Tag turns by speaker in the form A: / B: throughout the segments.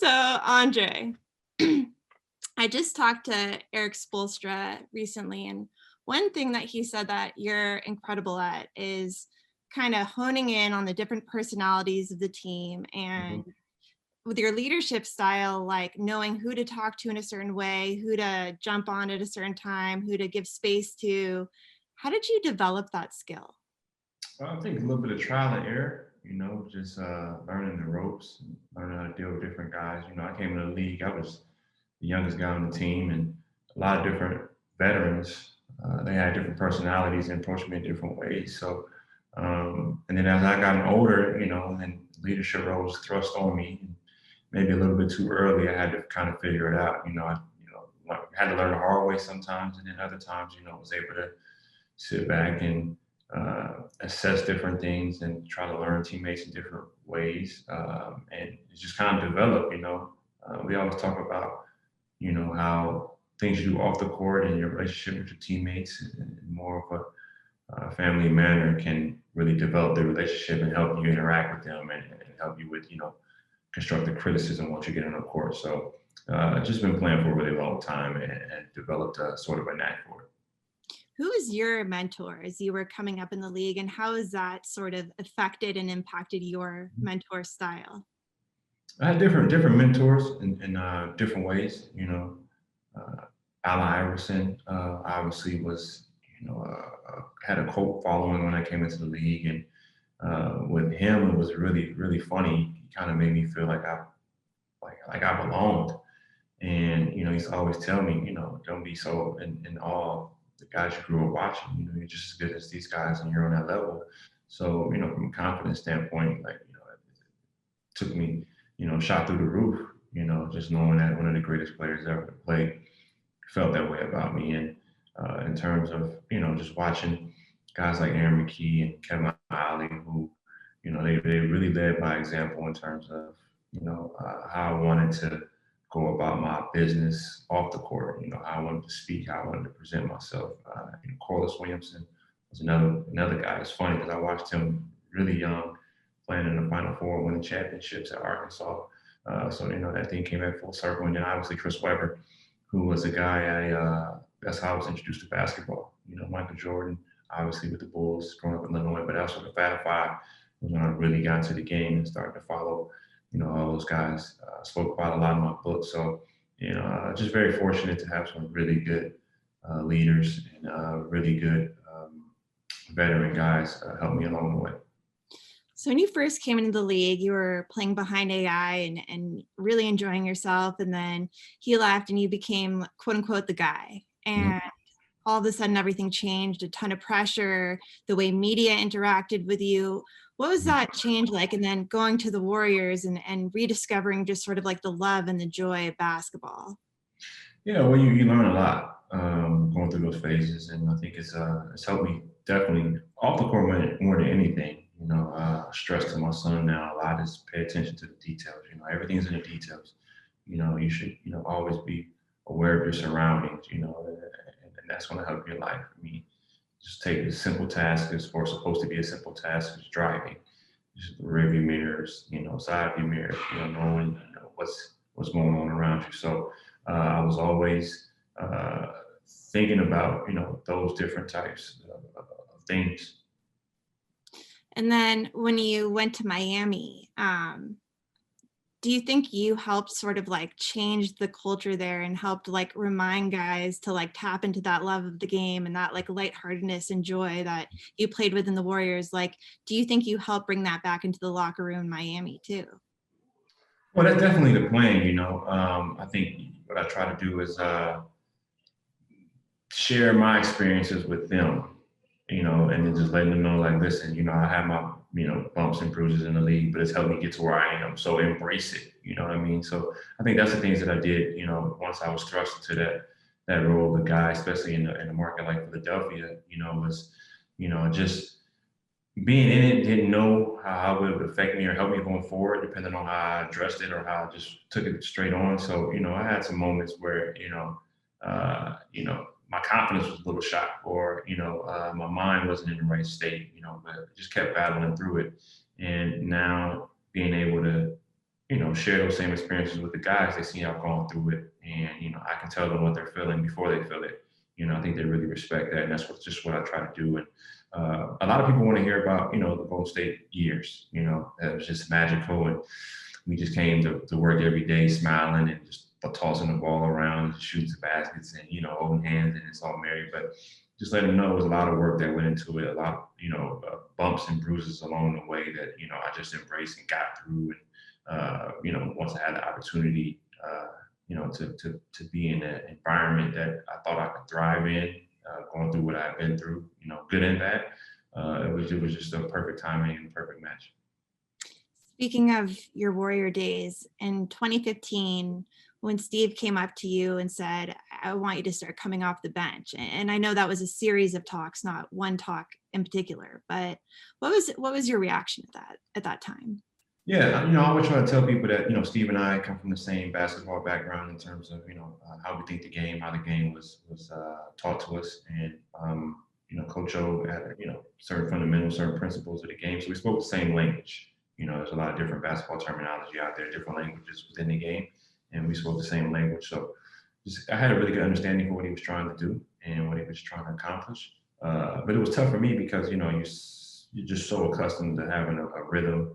A: So, Andre, I just talked to Eric Spoelstra recently, and one thing that he said that you're incredible at is kind of honing in on the different personalities of the team and
B: Mhm.
A: with your leadership style, like knowing who to talk to in a certain way, who to jump on at a certain time, who to give space to. How did you develop that skill?
B: Well, I think a little bit of trial and error, just learning the ropes, and learning how to deal with different guys. I came in the league, I was the youngest guy on the team, and a lot of different veterans. They had different personalities and approached me in different ways. So, and then as I got older, and leadership roles thrust on me, and maybe a little bit too early, I had to kind of figure it out. Had to learn the hard way sometimes, and then other times, was able to sit back and assess different things and try to learn teammates in different ways. And it just kind of developed. We always talk about, how things you do off the court and your relationship with your teammates in more of a family manner can really develop the relationship and help you interact with them and help you with, constructive criticism once you get on the court. So I've just been playing for a really long time and developed a sort of a knack for it.
A: Who is your mentor as you were coming up in the league, and how has that sort of affected and impacted your mentor style?
B: I had different mentors in different ways. Uh, Allen Iverson obviously was had a cult following when I came into the league, and with him it was really funny. He kind of made me feel like I belonged, and he used to always tell me, don't be so in awe of the guys you grew up watching. You're just as good as these guys, and you're on that level. So from a confidence standpoint, it took me, shot through the roof. Just knowing that one of the greatest players ever to play felt that way about me. And in terms of, just watching guys like Aaron McKee and Kevin Ollie, who, they really led by example in terms of, how I wanted to go about my business off the court, how I wanted to speak, how I wanted to present myself. Corliss Williamson was another guy. It's funny because I watched him really young playing in the Final Four, winning championships at Arkansas. So, that thing came back full circle. And then obviously Chris Webber, who was a guy that's how I was introduced to basketball. Michael Jordan, obviously with the Bulls growing up in Illinois, but also the Fab Five was when I really got into the game and started to follow, all those guys. Spoke about a lot in my book. So, just very fortunate to have some really good leaders and really good veteran guys help me along the way.
A: So when you first came into the league, you were playing behind AI and really enjoying yourself. And then he left and you became quote unquote the guy.
B: Mhm.
A: And all of a sudden everything changed, a ton of pressure, the way media interacted with you. What was that change like? And then going to the Warriors and rediscovering just sort of like the love and the joy of basketball.
B: Yeah, well, you learn a lot going through those phases, and I think it's helped me definitely off the court more than anything. Stress to my son now a lot is pay attention to the details. Everything's in the details. You should always be aware of your surroundings. And that's going to help your life. I mean, just take a simple task as or supposed to be a simple task as driving. Just the rear view mirrors, side view mirrors, knowing what's going on around you. So I was always thinking about those different types of things.
A: And then when you went to Miami, do you think you helped sort of like change the culture there and helped like remind guys to like tap into that love of the game and that like lightheartedness and joy that you played with in the Warriors? Like, do you think you helped bring that back into the locker room in Miami too?
B: Well, that's definitely the plan. I think what I try to do is share my experiences with them, and then just letting them know, like, listen, I have my, bumps and bruises in the league, but it's helped me get to where I am. So embrace it. You know what I mean? So I think that's the things that I did, once I was thrust into that role of the guy, especially in a market like Philadelphia, was, just being in it, didn't know how it would affect me or help me going forward, depending on how I addressed it or how I just took it straight on. So, I had some moments where, my confidence was a little shot, or my mind wasn't in the right state, but I just kept battling through it. And now being able to, share those same experiences with the guys. They see I've gone through it, and I can tell them what they're feeling before they feel it. I think they really respect that, and that's just what I try to do. And a lot of people want to hear about the Golden State years. That was just magical, and we just came to work every day smiling and just tossing the ball around, and shooting the baskets, and holding hands, and it's all merry. But just let them know it was a lot of work that went into it, a lot of bumps and bruises along the way that I just embraced and got through. And once I had the opportunity, to be in an environment that I thought I could thrive in, going through what I've been through, good and bad, it was just a perfect timing and perfect match.
A: Speaking of your Warrior days, in 2015, when Steve came up to you and said, I want you to start coming off the bench. And I know that was a series of talks, not one talk in particular, but what was your reaction to that at that time?
B: Yeah, I always try to tell people that, Steve and I come from the same basketball background in terms of, how we think the game, how the game was taught to us. And, Coach O had, certain fundamentals, certain principles of the game. So we spoke the same language. There's a lot of different basketball terminology out there, different languages within the game, and we spoke the same language. So I had a really good understanding for what he was trying to do and what he was trying to accomplish. But it was tough for me because, you're just so accustomed to having a rhythm,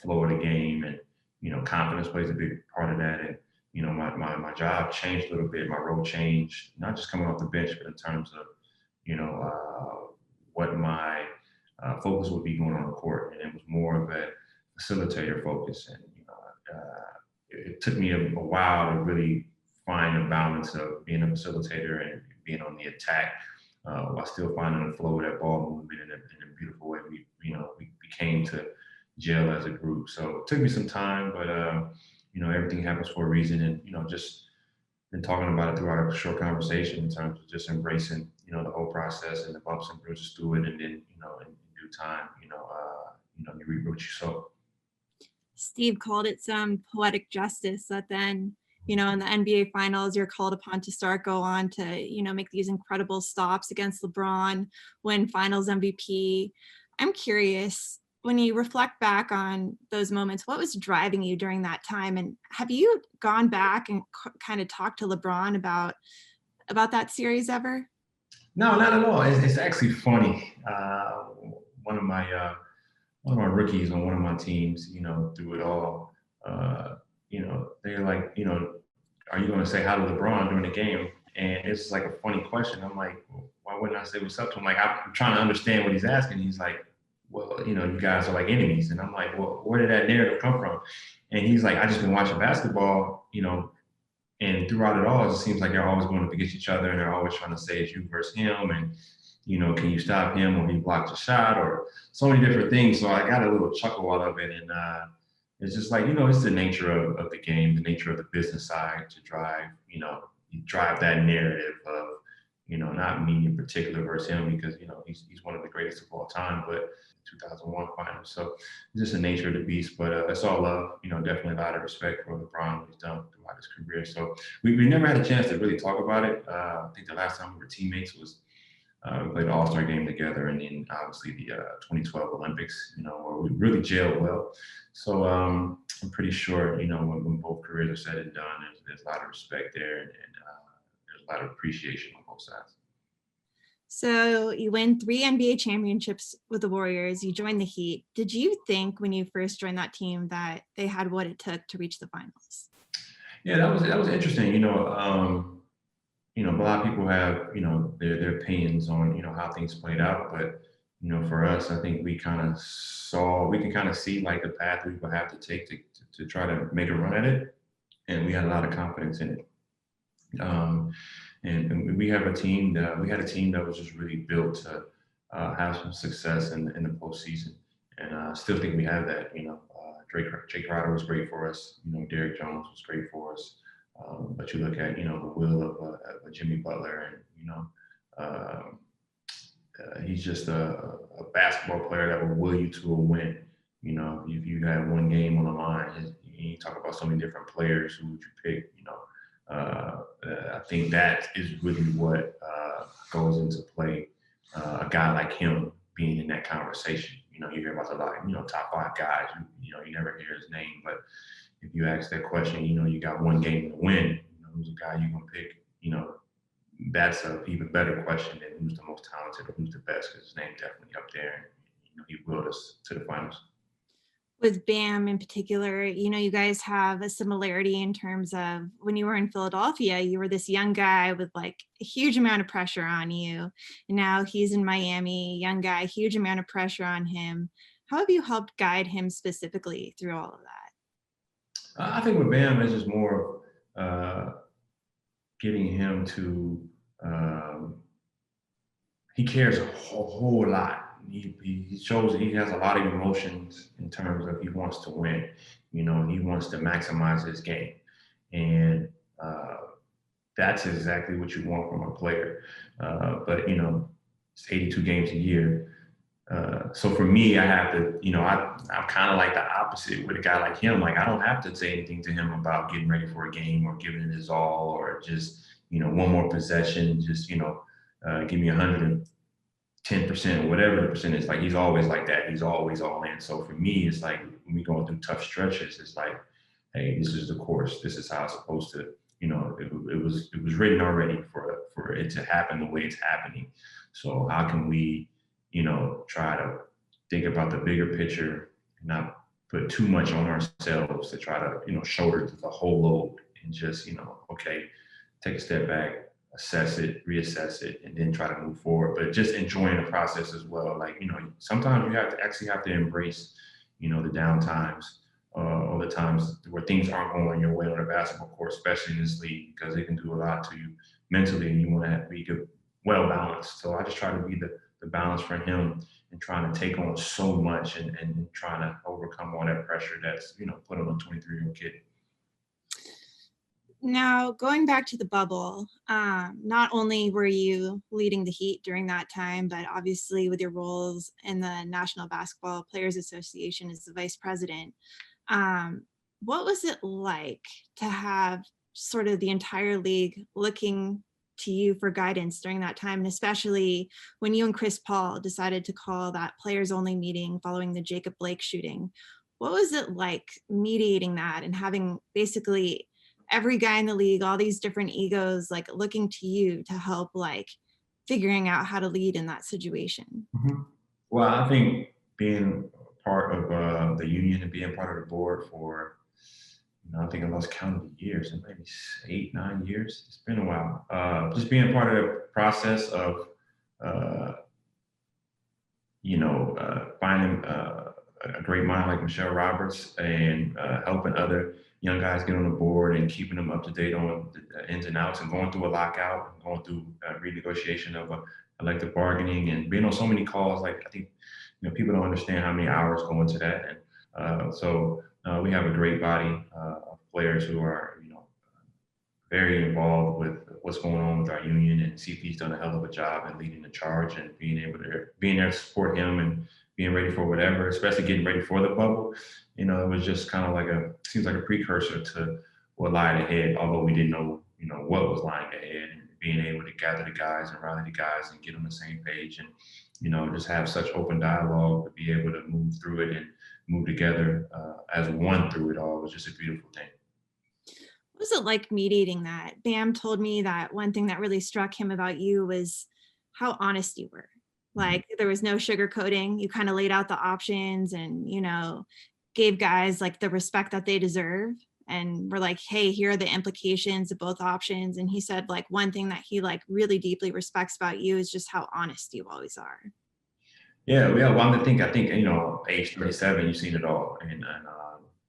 B: flow of the game, and confidence plays a big part of that. And my job changed a little bit, my role changed, not just coming off the bench, but in terms of what my focus would be going on the court, and it was more of a facilitator focus. And it took me a while to really find a balance of being a facilitator and being on the attack, while still finding the flow of that ball movement in a beautiful way. We came to gel as a group. So it took me some time, but everything happens for a reason. And just been talking about it throughout a short conversation in terms of just embracing the whole process and the bumps and bruises through it, and then in due time, you reap what you sow.
A: Steve called it some poetic justice that then, in the NBA finals, you're called upon to go on to, make these incredible stops against LeBron, win finals MVP. I'm curious, when you reflect back on those moments, what was driving you during that time? And have you gone back and kind of talked to LeBron about that series ever?
B: No, not at all. It's actually funny. One of my rookies on one of my teams, through it all, they're like, are you going to say hi to LeBron during the game? And it's like a funny question. I'm like, well, why wouldn't I say what's up to him? Like, I'm trying to understand what he's asking. He's like, well, you guys are like enemies. And I'm like, well, where did that narrative come from? And he's like, I just been watching basketball, and throughout it all, it seems like they're always going up against each other, and they're always trying to say it's you versus him. And, can you stop him, or he blocked your shot, or so many different things. So I got a little chuckle out of it. And it's just like, it's the nature of the game, the nature of the business side to drive, you drive that narrative of, not me in particular versus him, because, he's one of the greatest of all time, but 2001 finals. So it's just the nature of the beast, but it's all love, definitely a lot of respect for LeBron, what he's done throughout his career. So we never had a chance to really talk about it. I think the last time we were teammates was we played the All-Star game together, and then obviously the 2012 Olympics, where we really gelled well. So I'm pretty sure, when both careers are said and done, there's a lot of respect there, and there's a lot of appreciation on both sides.
A: So you win 3 NBA championships with the Warriors. You joined the Heat. Did you think when you first joined that team that they had what it took to reach the finals?
B: Yeah, that was interesting. A lot of people have their opinions on how things played out, but for us, I think we can kind of see like the path we would have to take to try to make a run at it, and we had a lot of confidence in it. And we had a team that was just really built to have some success in the postseason, and I still think we have that. Jake Crowder was great for us. Derrick Jones was great for us. But you look at the will of Jimmy Butler, and he's just a basketball player that will will you to a win. If you had one game on the line, you talk about so many different players. Who would you pick? I think that is really what goes into play. A guy like him being in that conversation. You hear about the top 5 guys. You never hear his name, but if you ask that question, you got one game to win, who's the guy you're gonna pick? That's a even better question than who's the most talented or who's the best, because his name's definitely up there, and he willed us to the finals.
A: With Bam in particular, you guys have a similarity in terms of when you were in Philadelphia, you were this young guy with like a huge amount of pressure on you. And now he's in Miami, young guy, huge amount of pressure on him. How have you helped guide him specifically through all of that?
B: I think with Bam, it's just more getting him to, he cares a whole lot. He shows that he has a lot of emotions in terms of he wants to win, and he wants to maximize his game. And that's exactly what you want from a player. But it's 82 games a year. So for me, I have to, I'm kind of like the opposite with a guy like him. Like, I don't have to say anything to him about getting ready for a game or giving it his all, or just, one more possession, just, give me 110%, whatever the percent is. Like, he's always like that. He's always all in. So for me, it's like when we going through tough stretches, it's like, hey, this is the course. This is how it's supposed to, it was written already for it to happen the way it's happening. So how can we, try to think about the bigger picture and not put too much on ourselves to try to, shoulder the whole load, and just, okay, take a step back, assess it, reassess it, and then try to move forward. But just enjoying the process as well. Like, sometimes you have to embrace, the down times, or the times where things aren't going your way on a basketball court, especially in this league, because it can do a lot to you mentally, and you want to be well balanced. So I just try to be the balance for him, and trying to take on so much, and trying to overcome all that pressure that's, put on a 23-year-old kid.
A: Now, going back to the bubble, not only were you leading the Heat during that time, but obviously with your roles in the National Basketball Players Association as the vice president, what was it like to have sort of the entire league looking to you for guidance during that time, and especially when you and Chris Paul decided to call that players only meeting following the Jacob Blake shooting? What was it like mediating that and having basically every guy in the league, all these different egos, like looking to you to help, like figuring out how to lead in that situation?
B: Mm-hmm. Well, I think being part of the union and being part of the board for, I think I lost count of the years, and maybe 8, 9 years. It's been a while. Just being part of the process of, finding a great mind like Michelle Roberts, and helping other young guys get on the board and keeping them up to date on the ins and outs, and going through a lockout, and going through renegotiation of elective bargaining, and being on so many calls. Like, I think, people don't understand how many hours go into that. And so we have a great body of players who are, very involved with what's going on with our union, and CP's done a hell of a job in leading the charge and being there to support him, and being ready for whatever, especially getting ready for the bubble. It was just kind of seems like a precursor to what lied ahead, although we didn't know, what was lying ahead, and being able to gather the guys and rally the guys and get on the same page, and, just have such open dialogue to be able to move through it and move together as one through it all was just a beautiful thing.
A: What was it like mediating that? Bam told me that one thing that really struck him about you was how honest you were. Like, there was no sugarcoating. You kind of laid out the options and, gave guys like the respect that they deserve. And we're like, hey, here are the implications of both options. And he said, like, one thing that he like really deeply respects about you is just how honest you always are.
B: Yeah. Well, I think, age 37, you've seen it all. And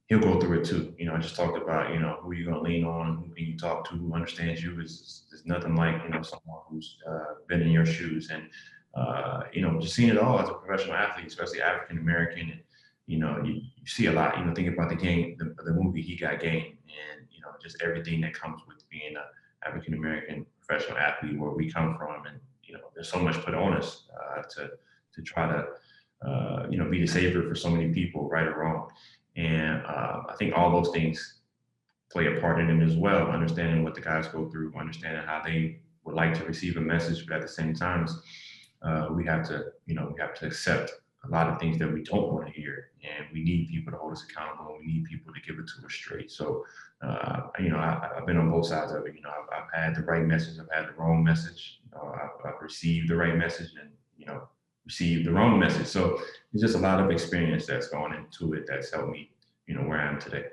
B: he'll go through it too. I just talked about, who you're going to lean on, who can you talk to, who understands you. Is nothing like, someone who's been in your shoes. And, just seeing it all as a professional athlete, especially African-American. And, you see a lot, think about the game, the movie He Got Game, and, just everything that comes with being an African-American professional athlete, where we come from. And, there's so much put on us to try to, be the savior for so many people, right or wrong. And I think all those things play a part in it as well, understanding what the guys go through, understanding how they would like to receive a message, but at the same time, we have to accept a lot of things that we don't want to hear, and we need people to hold us accountable. We need people to give it to us straight. So, I've been on both sides of it. I've had the right message, I've had the wrong message. I've received the right message, and received the wrong message. So there's just a lot of experience that's gone into it that's helped me, where I am today.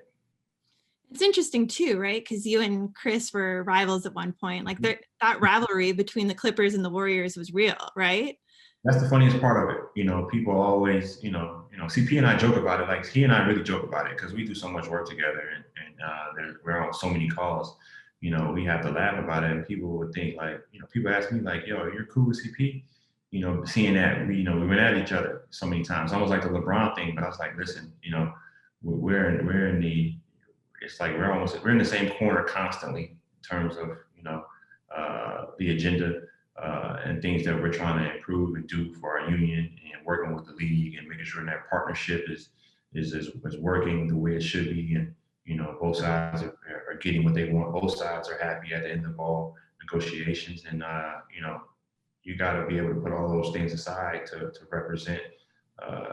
A: It's interesting too, right? Because you and Chris were rivals at one point. Like that rivalry between the Clippers and the Warriors was real, right?
B: That's the funniest part of it. People always, CP and I joke about it. Like he and I really joke about it because we do so much work together, and we're on so many calls. We have to laugh about it, and people would think like, people ask me like, "Yo, you're cool with CP?" Seeing that we went at each other so many times, almost like the LeBron thing. But I was like, listen, we're in the, it's like we're in the same corner constantly in terms of the agenda and things that we're trying to improve and do for our union, and working with the league and making sure that partnership is working the way it should be, and both sides are getting what they want. Both sides are happy at the end of all negotiations, and you got to be able to put all those things aside to represent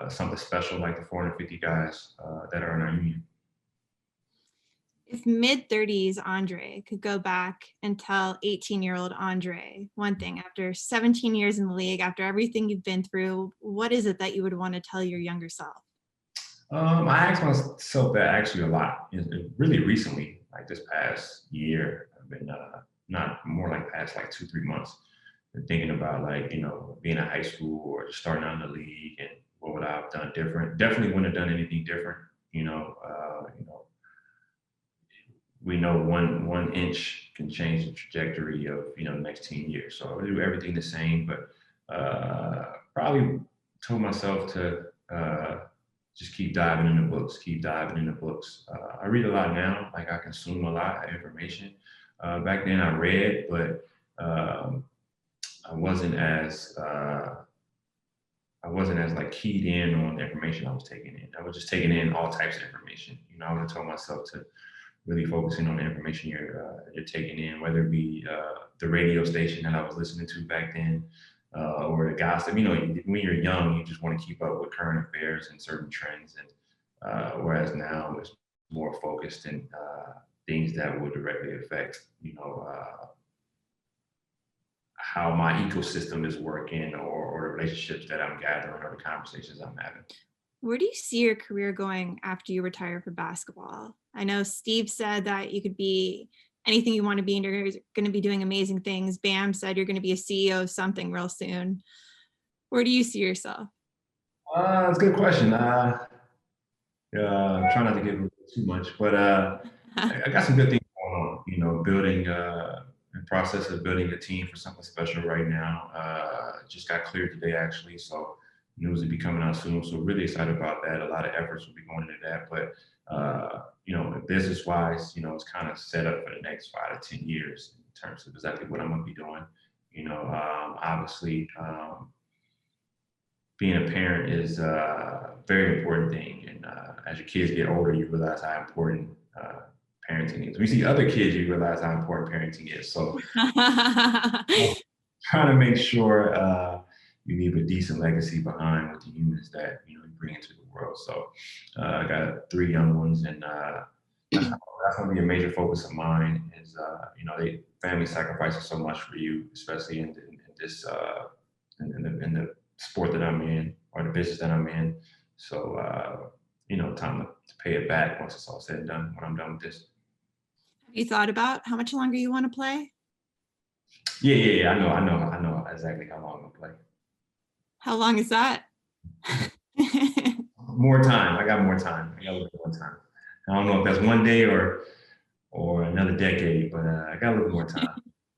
B: something special like the 450 guys that are in our union.
A: If mid-30s Andre could go back and tell 18-year-old Andre one thing after 17 years in the league, after everything you've been through, what is it that you would want to tell your younger self?
B: I asked myself that actually a lot. Really recently, like this past year, I've been not more like past like 2-3 months, been thinking about like being in high school or just starting out in the league, and what would I have done different. Definitely wouldn't have done anything different. We know one inch can change the trajectory of the next 10 years. So I would do everything the same, but probably told myself to just keep diving in the books, I read a lot now, like I consume a lot of information. Back then I read, but I wasn't as like keyed in on the information I was taking in. I was just taking in all types of information. I would have told myself to really focusing on the information you're taking in, whether it be the radio station that I was listening to back then, or the gossip. When you're young, you just want to keep up with current affairs and certain trends, and whereas now it's more focused in things that will directly affect, how my ecosystem is working, or the relationships that I'm gathering, or the conversations I'm having.
A: Where do you see your career going after you retire from basketball? I know Steve said that you could be anything you want to be, and you're going to be doing amazing things. Bam said you're going to be a CEO of something real soon. Where do you see yourself?
B: That's a good question. Try not to give too much, but I got some good things going on. Building in the process of building a team for something special right now. Just got cleared today, actually. So news will be coming out soon. So really excited about that. A lot of efforts will be going into that. But business wise, it's kind of set up for the next 5 to 10 years in terms of exactly what I'm going to be doing. Obviously, being a parent is a very important thing. And as your kids get older, you realize how important parenting is. We see other kids, you realize how important parenting is. So trying to make sure you leave a decent legacy behind with the humans that you bring into the world. So I got 3 young ones, and that's going to be a major focus of mine. Is they family sacrifices so much for you, especially in this in the sport that I'm in, or the business that I'm in. So time to pay it back once it's all said and done. When I'm done with this.
A: Have you thought about how much longer you want to play?
B: Yeah. I know exactly how long I'll play.
A: How long is that?
B: More time. I got more time. I got a little more time. I don't know if that's one day or another decade, but I got a little more time.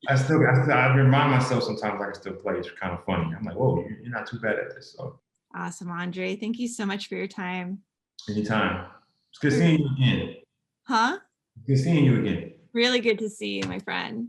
B: I remind myself sometimes I can still play. It's kind of funny. I'm like, whoa, you're not too bad at this. So
A: awesome, Andre. Thank you so much for your time.
B: Anytime. It's good seeing you again.
A: Huh?
B: Good seeing you again.
A: Really good to see you, my friend.